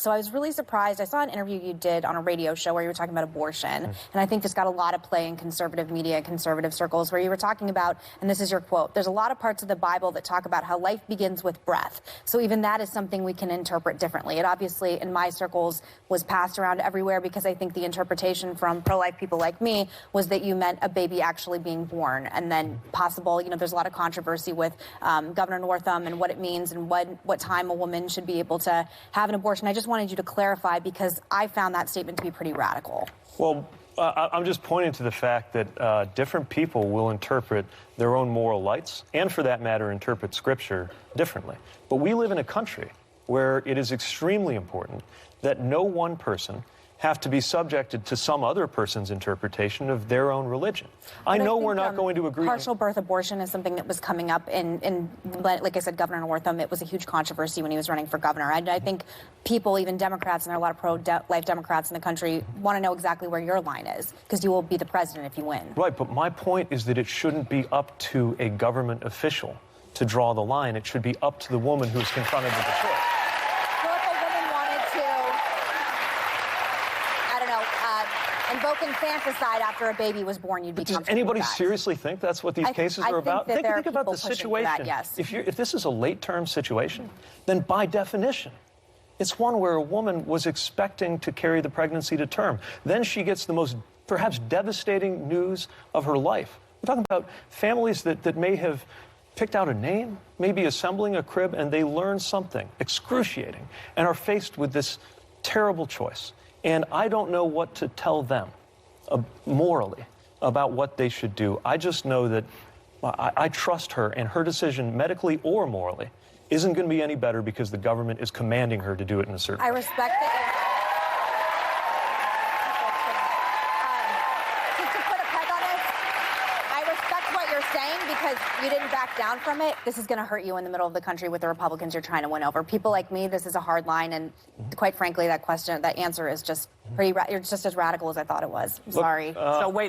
So I was really surprised. I saw an interview you did on a radio show where you were talking about abortion. And I think this got a lot of play in conservative media, conservative circles, where you were talking about, and this is your quote, there's a lot of parts of the Bible that talk about how life begins with breath. So even that is something we can interpret differently. It obviously, in my circles, was passed around everywhere because I think the interpretation from pro-life people like me was that you meant a baby actually being born. And then possible, there's a lot of controversy with Governor Northam and what it means and what time a woman should be able to have an abortion. I just wanted you to clarify because I found that statement to be pretty radical. Well, I'm just pointing to the fact that different people will interpret their own moral lights and, for that matter, interpret Scripture differently. But we live in a country where it is extremely important that no one person have to be subjected to some other person's interpretation of their own religion. I know we're not going to agree. Partial birth abortion is something that was coming up in, like I said, Governor Northam. It was a huge controversy when he was running for governor. I think people, even Democrats, and there are a lot of pro-life Democrats in the country, want to know exactly where your line is, because you will be the president if you win. Right, but my point is that it shouldn't be up to a government official to draw the line. It should be up to the woman who's confronted with the choice. Invoke infanticide after a baby was born, you'd be comfortable. Does anybody with that. seriously think that's what these cases are about? Think about the situation. That, yes. If this is a late-term situation, then by definition, it's one where a woman was expecting to carry the pregnancy to term. Then she gets the most, perhaps, devastating news of her life. We're talking about families that may have picked out a name, maybe assembling a crib, and they learn something excruciating and are faced with this terrible choice. And I don't know what to tell them morally about what they should do. I just know that I trust her, and her decision, medically or morally, isn't going to be any better because the government is commanding her to do it in a certain way. I respect that. To put a peg on it, I respect what you're saying because you didn't back down from it. This is going to hurt you in the middle of the country with the Republicans you're trying to win over. People like me, this is a hard line, and quite frankly, that answer is just pretty. It's just as radical as I thought it was. I'm sorry. So wait.